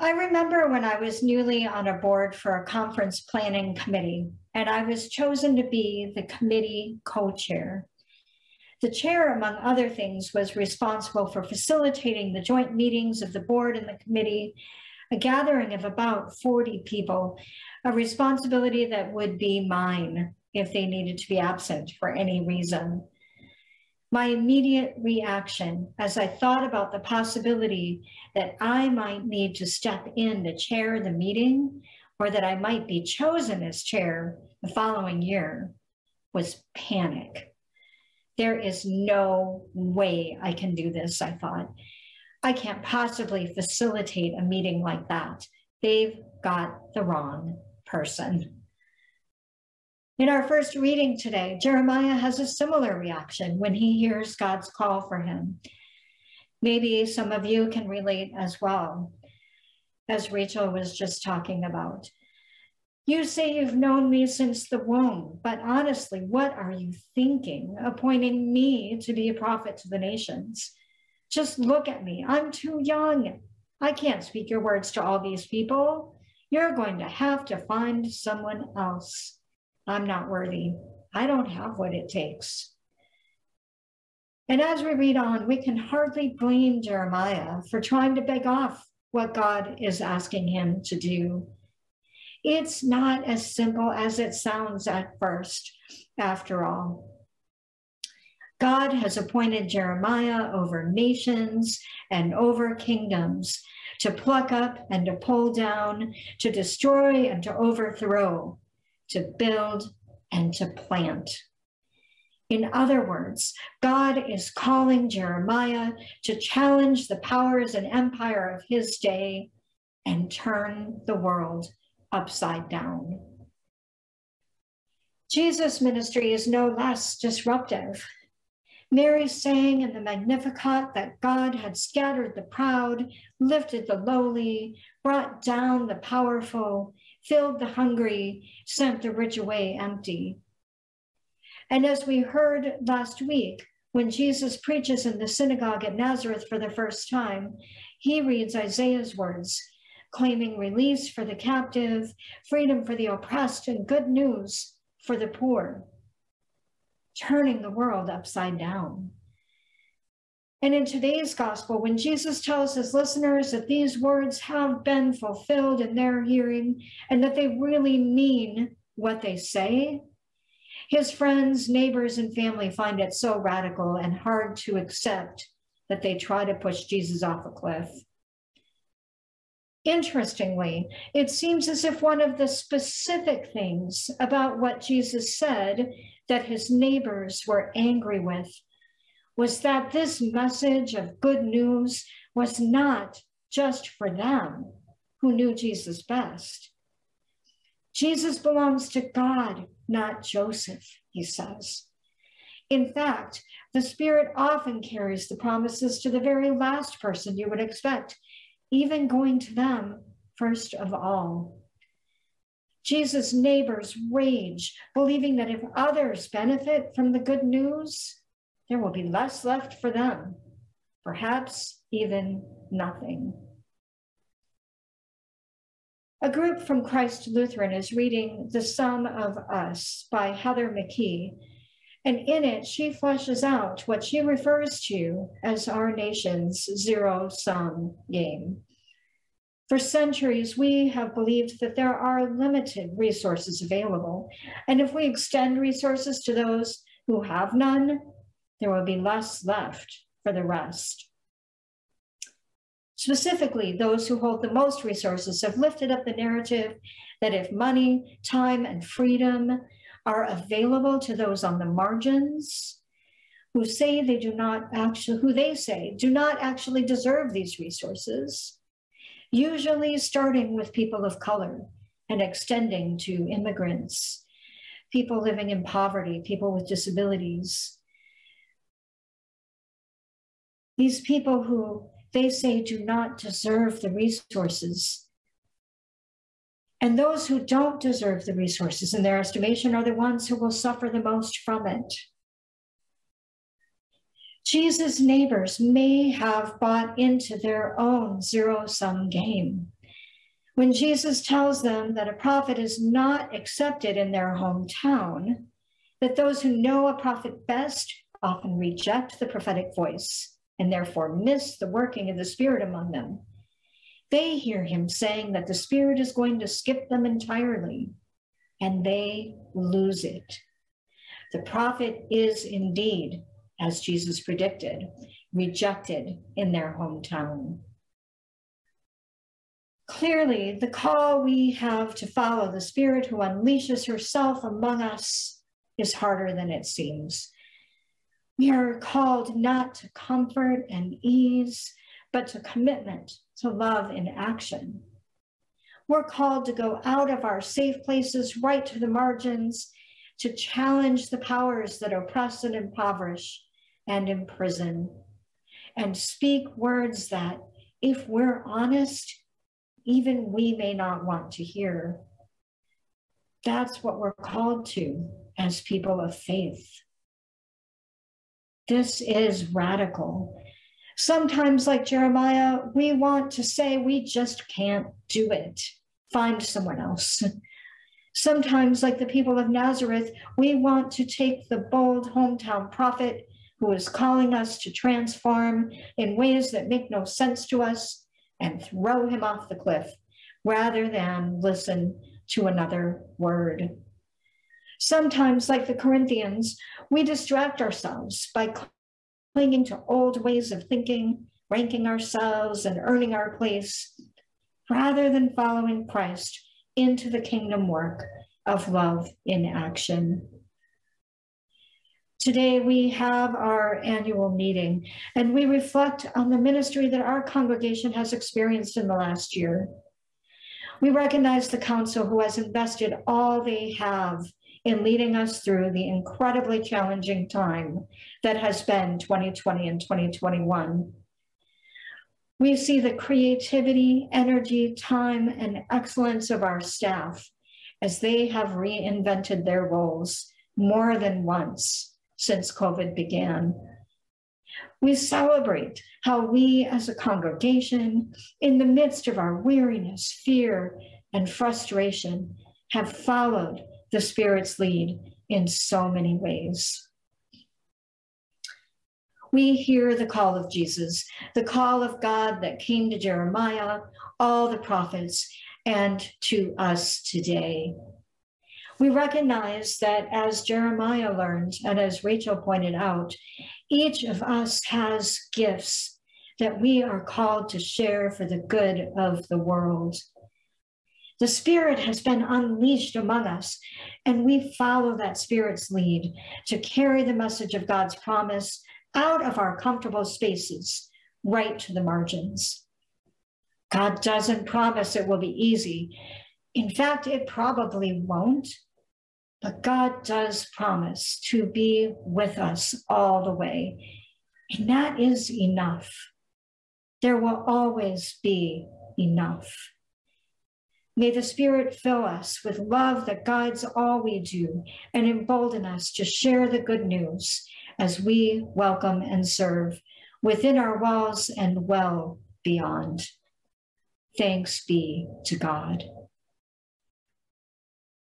I remember when I was newly on a board for a conference planning committee, and I was chosen to be the committee co-chair. The chair, among other things, was responsible for facilitating the joint meetings of the board and the committee, a gathering of about 40 people, a responsibility that would be mine if they needed to be absent for any reason. My immediate reaction as I thought about the possibility that I might need to step in to chair the meeting, or that I might be chosen as chair the following year, was panic. There is no way I can do this, I thought. I can't possibly facilitate a meeting like that. They've got the wrong person. In our first reading today, Jeremiah has a similar reaction when he hears God's call for him. Maybe some of you can relate as well, as Rachel was just talking about. You say you've known me since the womb, but honestly, what are you thinking, appointing me to be a prophet to the nations? Just look at me. I'm too young. I can't speak your words to all these people. You're going to have to find someone else. I'm not worthy. I don't have what it takes. And as we read on, we can hardly blame Jeremiah for trying to beg off what God is asking him to do. It's not as simple as it sounds at first, after all. God has appointed Jeremiah over nations and over kingdoms to pluck up and to pull down, to destroy and to overthrow, to build and to plant. In other words, God is calling Jeremiah to challenge the powers and empire of his day and turn the world upside down. Jesus' ministry is no less disruptive. Mary sang in the Magnificat that God had scattered the proud, lifted the lowly, brought down the powerful, filled the hungry, sent the rich away empty. And as we heard last week, when Jesus preaches in the synagogue at Nazareth for the first time, he reads Isaiah's words, claiming release for the captive, freedom for the oppressed, and good news for the poor, turning the world upside down. And in today's gospel, when Jesus tells his listeners that these words have been fulfilled in their hearing and that they really mean what they say, his friends, neighbors, and family find it so radical and hard to accept that they try to push Jesus off a cliff. Interestingly, it seems as if one of the specific things about what Jesus said that his neighbors were angry with was that this message of good news was not just for them who knew Jesus best. Jesus belongs to God, not Joseph, he says. In fact, the Spirit often carries the promises to the very last person you would expect, even going to them first of all. Jesus' neighbors rage, believing that if others benefit from the good news, there will be less left for them, perhaps even nothing. A group from Christ Lutheran is reading The Sum of Us by Heather McKee, and in it she fleshes out what she refers to as our nation's zero-sum game. For centuries, we have believed that there are limited resources available, and if we extend resources to those who have none, there will be less left for the rest. Specifically, those who hold the most resources have lifted up the narrative that if money, time, and freedom are available to those on the margins, who they say do not actually deserve these resources, usually starting with people of color and extending to immigrants, people living in poverty, people with disabilities. These people who they say do not deserve the resources. And those who don't deserve the resources in their estimation are the ones who will suffer the most from it. Jesus' neighbors may have bought into their own zero-sum game, When Jesus tells them that a prophet is not accepted in their hometown, that those who know a prophet best often reject the prophetic voice and therefore miss the working of the Spirit among them, they hear him saying that the Spirit is going to skip them entirely, and they lose it. The prophet is indeed, as Jesus predicted, rejected in their hometown. Clearly, the call we have to follow the Spirit who unleashes herself among us is harder than it seems. We are called not to comfort and ease, but to commitment, to love in action. We're called to go out of our safe places right to the margins, to challenge the powers that oppress and impoverish and imprison, and speak words that, if we're honest, even we may not want to hear. That's what we're called to as people of faith. This is radical. Sometimes, like Jeremiah, we want to say we just can't do it. Find someone else. Sometimes, like the people of Nazareth, we want to take the bold hometown prophet who is calling us to transform in ways that make no sense to us and throw him off the cliff rather than listen to another word. Sometimes, like the Corinthians, we distract ourselves by clinging to old ways of thinking, ranking ourselves and earning our place, rather than following Christ into the kingdom work of love in action. Today, we have our annual meeting, and we reflect on the ministry that our congregation has experienced in the last year. We recognize the council who has invested all they have in leading us through the incredibly challenging time that has been 2020 and 2021. We see the creativity, energy, time, and excellence of our staff as they have reinvented their roles more than once since COVID began. We celebrate how we as a congregation, in the midst of our weariness, fear, and frustration, have followed the Spirit's lead in so many ways. We hear the call of Jesus, the call of God that came to Jeremiah, all the prophets, and to us today. We recognize that as Jeremiah learned, and as Rachel pointed out, each of us has gifts that we are called to share for the good of the world. The Spirit has been unleashed among us, and we follow that Spirit's lead to carry the message of God's promise out of our comfortable spaces, right to the margins. God doesn't promise it will be easy. In fact, it probably won't, but God does promise to be with us all the way, and that is enough. There will always be enough. May the Spirit fill us with love that guides all we do and embolden us to share the good news as we welcome and serve within our walls and well beyond. Thanks be to God.